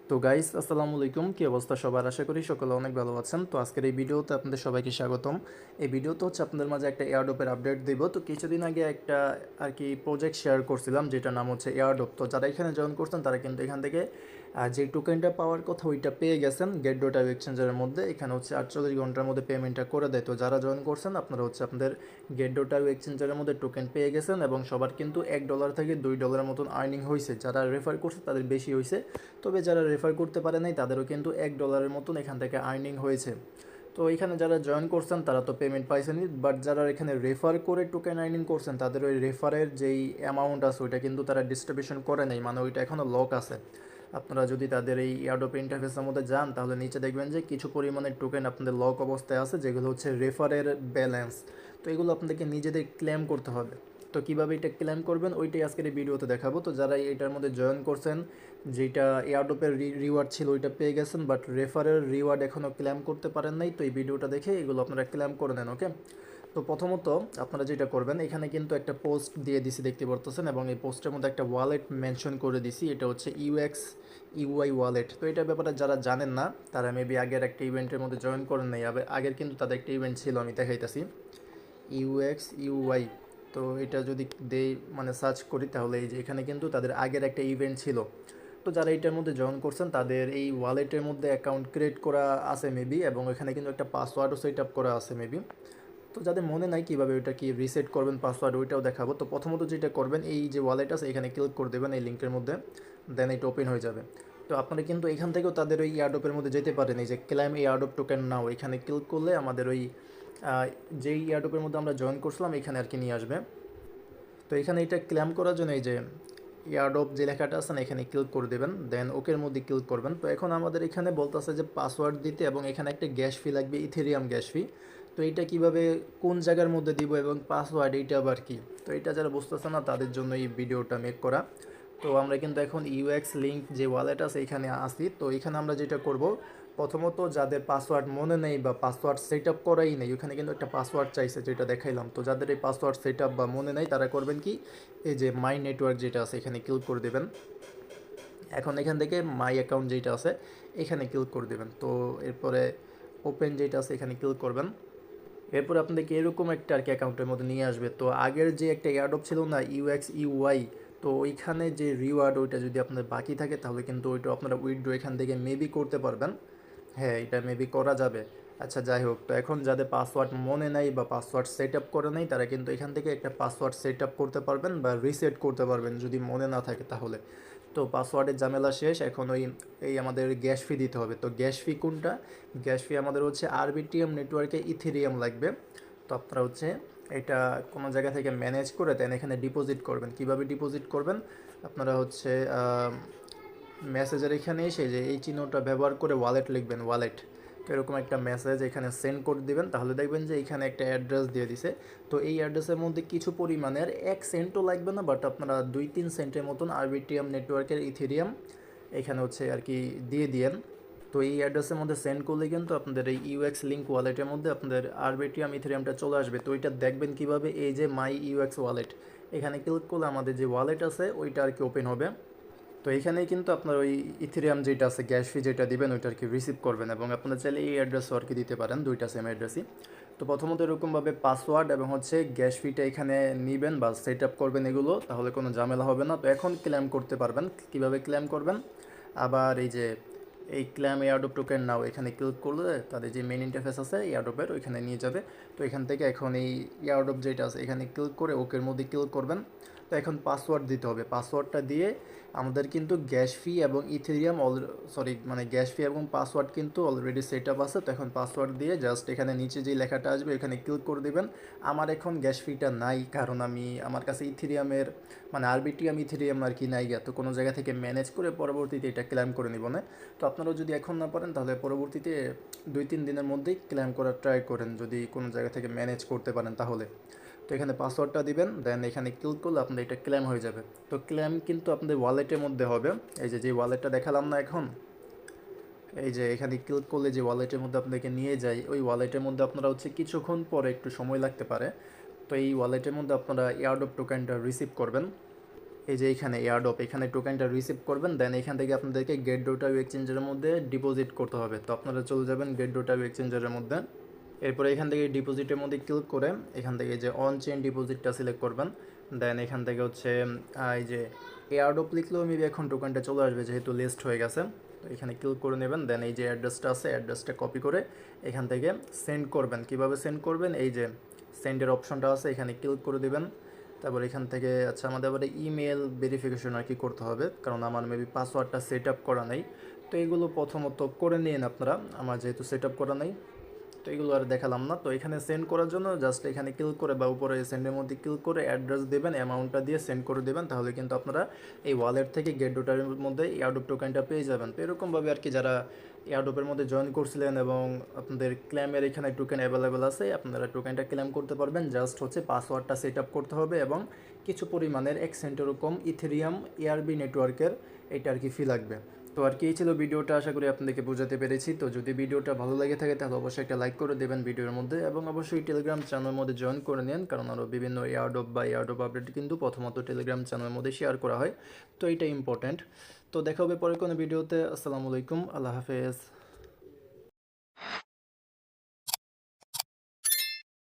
তো গাইস আসসালামু আলাইকুম, কি অবস্থা সবার? আশা করি সকলে অনেক ভালো আছেন। তো আজকের এই ভিডিওতে আপনাদের সবাইকে স্বাগতম। এই ভিডিওতে হচ্ছে আপনাদের মাঝে একটা এয়ারড্রপের আপডেট দেব। তো কিছুদিন আগে একটা আর কি প্রজেক্ট শেয়ার করছিলাম, যেটার নাম হচ্ছে এয়ারড্রপ। তো যারা এখানে জয়েন করছেন তারা কিন্তু এখান থেকে যে টোকেনটা পাওয়ার কথা ওইটা পেয়ে গেছেন গেট ডট আইও এক্সচেঞ্জের মধ্যে। এখানে হচ্ছে 48 ঘন্টার মধ্যে পেমেন্টটা করে দেয়। তো যারা জয়েন করছেন আপনারা হচ্ছে আপনাদের গেট ডট আইও এক্সচেঞ্জের মধ্যে টোকেন পেয়ে গেছেন এবং সবার কিন্তু $1 থেকে $2 মতন আর্নিং হয়েছে। যারা রেফার করছে তাদের বেশি হয়েছে, তবে যারা রেফার করতে পারে নাই তাদেরও কিন্তু $1 মতন এখান থেকে আর্নিং হয়েছে। তো এখানে যারা জয়েন করছেন তারা তো পেমেন্ট পাইছেনই, বাট যারা এখানে রেফার করে টোকেন আর্নিং করছেন তাদের ওই রেফারের যেই অ্যামাউন্ট আছে ওইটা কিন্তু তারা ডিস্ট্রিবিউশন করে নেই, মানে ওইটা এখনও লক আছে। আপনারা যদি তাদের এই এয়ারড্রপ ইন্টারফেসের মধ্যে যান তাহলে নিচে দেখবেন যে কিছু পরিমাণের টোকেন আপনাদের লক অবস্থায় আছে, যেগুলো হচ্ছে রেফারের ব্যালেন্স। তো এগুলো আপনাদেরকে নিজেদের ক্লেম করতে হবে। তো কীভাবে এটা ক্লেম করবেন ওইটাই আজকের এই ভিডিওতে দেখাবো। তো যারা এটার মধ্যে জয়েন করছেন, যেটা এয়ারড্রপের রিওয়ার্ড ছিল ওইটা পেয়ে গেছেন, বাট রেফারের রিওয়ার্ড এখনও ক্লেম করতে পারেন নাই, তো এই ভিডিওটা দেখে এগুলো আপনারা ক্লেম করে নেন। ওকে, তো প্রথমত আপনারা যেটা করবেন, এখানে কিন্তু একটা পোস্ট দিয়ে দিছি দেখতে পারতেছেন, এবং এই পোস্টের মধ্যে একটা ওয়ালেট মেনশন করে দিছি। এটা হচ্ছে ইউএক্স ইউআই ওয়ালেট। তো এটার ব্যাপারে যারা জানেন না তারা মেবি আগের একটা ইভেন্টের মধ্যে জয়েন করেন নাই। আগের কিন্তু তাদের একটা ইভেন্ট ছিল, আমি দেখাইতেছি ইউএক্স ইউআই। তো এটা যদি দেই মানে সার্চ করি তাহলে এই যে এখানে কিন্তু তাদের আগের একটা ইভেন্ট ছিল। তো যারা এটার মধ্যে জয়েন করছেন তাদের এই ওয়ালেটের মধ্যে অ্যাকাউন্ট ক্রিয়েট করা আছে মেবি, এবং এখানে কিন্তু একটা পাসওয়ার্ডও সেট আপ করা আছে মেবি। তো যাদের মনে নাই কীভাবে ওইটা কি রিসেট করবেন পাসওয়ার্ড ওইটাও দেখাবো। তো প্রথমত যেটা করবেন, এই যে ওয়ালেট আছে এখানে ক্লিক করে দেবেন এই লিঙ্কের মধ্যে, দেন এটা ওপেন হয়ে যাবে। তো আপনারা কিন্তু এখান থেকেও তাদের ওই এয়ারড্রপের মধ্যে যেতে পারেন। এই যে ক্লেম এয়ারড্রপ টোকেন নাও, এখানে ক্লিক করলে আমাদের ওই যেই এয়ারড্রপের মধ্যে আমরা জয়েন করছিলাম এখানে আর কি নিয়ে আসবে। তো এখানে এটা ক্লেম করার জন্য এই যে এয়ারড্রপ যে লেখাটা আছে না এখানে ক্লিক করে দেবেন, দেন ওকের মধ্যে ক্লিক করবেন। তো এখন আমাদের এখানে বলতেছে যে পাসওয়ার্ড দিতে, এবং এখানে একটা গ্যাস ফি লাগবে, ইথেরিয়াম গ্যাস ফি। তো এইটা কিভাবে কোন জায়গার মধ্যে দিব এবং পাসওয়ার্ড এইটা আবার কি, তো এটা যারা বুঝতেছে না তাদের জন্য এই ভিডিওটা মেক করা। তো আমরা কিন্তু এখন ইউএক্স লিঙ্ক যে ওয়ালেট আছে এখানে আসি। তো এখানে আমরা যেটা করব, প্রথমত যাদের পাসওয়ার্ড মনে নেই বা পাসওয়ার্ড সেট আপ করাই নেই, ওখানে কিন্তু একটা পাসওয়ার্ড চাইছে যেটা দেখাইলাম। তো যাদের এই পাসওয়ার্ড সেট আপ বা মনে নেই তারা করবেন কি, এই যে মাই নেটওয়ার্ক যেটা আছে এখানে ক্লিক করে দেবেন। এখন এখান থেকে মাই অ্যাকাউন্ট যেটা আছে এখানে ক্লিক করে দেবেন। তো এরপরে ওপেন যেটা আছে এখানে ক্লিক করবেন। এরপর আপনাদেরকে এরকম একটা আর কি অ্যাকাউন্টের মধ্যে নিয়ে আসবে। তো আগের যে একটা এয়ারড্রপ ছিল না ইউএক্স ইউআই, তো ওইখানে যে রিওয়ার্ড ওইটা যদি আপনার বাকি থাকে তাহলে কিন্তু ওইটা আপনারা উইথড্র এখান থেকে মেবি করতে পারবেন। হ্যাঁ, এটা মেবি করা যাবে। আচ্ছা যাই হোক, তো এখন যাদের পাসওয়ার্ড মনে নাই বা পাসওয়ার্ড সেট আপ করে নাই তারা কিন্তু এখান থেকে একটা পাসওয়ার্ড সেট আপ করতে পারবেন বা রিসেট করতে পারবেন যদি মনে না থাকে তাহলে। তো পাসওয়ার্ডের ঝামেলা শেষ। এখন এই আমাদের গ্যাস ফি দিতে হবে। তো গ্যাস ফি কোনটা? গ্যাস ফি আমাদের হচ্ছে আরবিটিএম নেটওয়ার্কে ইথেরিয়াম লাগবে। তো আপনারা হচ্ছে এটা কোনো জায়গা থেকে ম্যানেজ করে দেন এখানে ডিপোজিট করবেন। কিভাবে ডিপোজিট করবেন, আপনারা হচ্ছে মেসেজের এখানে এসে যে এই চিহ্নটা ব্যবহার করে ওয়ালেট লিখবেন, ওয়ালেট। তো এরকম একটা মেসেজ এখানে সেন্ড করে দিবেন, তাহলে দেখবেন যে এখানে একটা অ্যাড্রেস দিয়ে দিছে। তো এই অ্যাড্রেসের মধ্যে কিছু পরিমাণের 1 সেন্টও লাগবে না, বাট আপনারা 2-3 সেন্টের মতন আরবিটিএম নেটওয়ার্কের ইথেরিয়াম এখানে হচ্ছে আর কি দিয়ে দিয়েন। তো এই অ্যাড্রেসের মধ্যে সেন্ড করলে কিন্তু আপনাদের এই ইউএক্স লিঙ্ক ওয়ালেটের মধ্যে আপনাদের আরবিটিএম ইথেরিয়ামটা চলে আসবে। তো ওইটা দেখবেন কিভাবে, এই যে মাই ইউএক্স ওয়ালেট এখানে ক্লিক করলে আমাদের যে ওয়ালেট আছে ওইটা আর কি ওপেন হবে। তো এইখানেই কিন্তু আপনার ওই ইথেরিয়াম যেটা আছে গ্যাস ফি যেটা দিবেন ওইটা আর কি রিসিভ করবেন, এবং আপনারা চাইলে এই অ্যাড্রেসও আর কি দিতে পারেন, দুইটা সেম অ্যাড্রেসই। তো প্রথমত এরকমভাবে পাসওয়ার্ড এবং হচ্ছে গ্যাস ফিটা এখানে নেবেন বা সেট আপ করবেন এগুলো, তাহলে কোনো ঝামেলা হবে না। তো এখন ক্লেম করতে পারবেন। কিভাবে ক্লেম করবেন, আবার এই যে এই ক্লেম এয়ারড্রপ টোকেন নাও এখানে ক্লিক করলে তাদের যে মেন ইন্টারফেস আছে এয়ারড্রপের ওইখানে নিয়ে যাবে। তো এখান থেকে এখন এই এয়ারড্রপ যেটা আছে এখানে ক্লিক করে ওকের মধ্যে ক্লিক করবেন। তো এখন পাসওয়ার্ড দিতে হবে। পাসওয়ার্ডটা দিয়ে আমাদের কিন্তু গ্যাস ফি এবং ইথেরিয়াম মানে গ্যাস ফি এবং পাসওয়ার্ড কিন্তু অলরেডি সেট আপ আছে। তো এখন পাসওয়ার্ড দিয়ে জাস্ট এখানে নিচে যে লেখাটা আসবে এখানে ক্লিক করে দেবেন। আমার এখন গ্যাস ফিটা নাই, কারণ আমার কাছে ইথেরিয়ামের মানে আরবিটিএম ইথেরিয়াম আর কি নাই গিয়া, তো কোনো জায়গা থেকে ম্যানেজ করে পরবর্তীতে এটা ক্লেম করে নিব না। তো আপনারাও যদি এখন না পারেন তাহলে পরবর্তীতে 2-3 দিনের মধ্যেই ক্লেম করার ট্রাই করেন, যদি কোনো জায়গা থেকে ম্যানেজ করতে পারেন তাহলে। তো এখানে পাসওয়ার্ডটা দিবেন, দেন এখানে ক্লিক করলে আপনাদের এটা ক্লেম হয়ে যাবে। তো ক্লেম কিন্তু আপনাদের ওয়ালেটের মধ্যে হবে। এই যে ওয়ালেটটা দেখালাম না এখন, এই যে এখানে ক্লিক করলে যে ওয়ালেটের মধ্যে আপনাদেরকে নিয়ে যায়, ওই ওয়ালেটের মধ্যে আপনারা হচ্ছে কিছুক্ষণ পরে একটু সময় লাগতে পারে। তো এই ওয়ালেটের মধ্যে আপনারা এয়ারড্রপ টোকেনটা রিসিভ করবেন। এই যে এখানে এয়ারড্রপ, এখানে টোকেনটা রিসিভ করবেন, দেন এখান থেকে আপনাদেরকে গেট ডোটা এক্সচেঞ্জের মধ্যে ডিপোজিট করতে হবে। তো আপনারা চলে যাবেন গেট ডোটা এক্সচেঞ্জের মধ্যে। এরপরে এখান থেকে ডিপোজিটের মধ্যে ক্লিক করে এখান থেকে যে অন চেইন ডিপোজিটটা সিলেক্ট করবেন। দেন এখান থেকে হচ্ছে এই যে এয়ারড্রপ লিখলেও মেবি এখন টোকেনটা চলে আসবে যেহেতু লিস্ট হয়ে গেছে। তো এখানে ক্লিক করে নেবেন, দেন এই যে অ্যাড্রেসটা আছে অ্যাড্রেসটা কপি করে এখান থেকে সেন্ড করবেন। কিভাবে সেন্ড করবেন, এই যে সেন্ডের অপশনটা আছে এখানে ক্লিক করে দেবেন। তারপর এখান থেকে আচ্ছা আমাদের আবার ইমেল ভেরিফিকেশন আর কি করতে হবে, কারণ আমার মেবি পাসওয়ার্ডটা সেট আপ করা নেই। তো এগুলো প্রথমত করে নিন আপনারা, আমার যেহেতু সেট আপ করা নেই তো এগুলো আর দেখালাম না। তো এখানে সেন্ড করার জন্য জাস্ট এখানে ক্লিক করে বা উপরে সেন্ডের মধ্যে ক্লিক করে অ্যাড্রেস দেবেন, অ্যামাউন্টটা দিয়ে সেন্ড করে দেবেন, তাহলে কিন্তু আপনারা এই ওয়ালেট থেকে গেট ডোটার মধ্যে এয়ারড্রপ টোকেনটা পেয়ে যাবেন। তো এরকমভাবে আর কি যারা এয়ারড্রপের মধ্যে জয়েন করছিলেন এবং আপনাদের ক্লেমের এখানে টোকেন অ্যাভেলেবেল আছে, আপনারা টোকেনটা ক্লেম করতে পারবেন। জাস্ট হচ্ছে পাসওয়ার্ডটা সেট আপ করতে হবে এবং কিছু পরিমাণের 1 সেন্টেরও কম ইথেরিয়াম এআরবি নেটওয়ার্কের এটা আর কি ফি লাগবে। তো আর কি এই ছিল ভিডিওটা, আশা করি আপনাদেরকে বোঝাতে পেরেছি। তো যদি ভিডিওটা ভালো লাগে থাকে তাহলে অবশ্যই একটা লাইক করে দেবেন ভিডিওর মধ্যে, এবং অবশ্যই টেলিগ্রাম চ্যানেলের মধ্যে জয়েন করে নিন, কারণ আরও বিভিন্ন এয়ারড্রপ বা এয়ারড্রপ আপডেট কিন্তু প্রথমত টেলিগ্রাম চ্যানেলের মধ্যে শেয়ার করা হয়। তো এটা ইম্পর্ট্যান্ট। তো দেখা হবে পরে কোনো ভিডিওতে। আসসালামু আলাইকুম, আল্লাহ হাফেজ।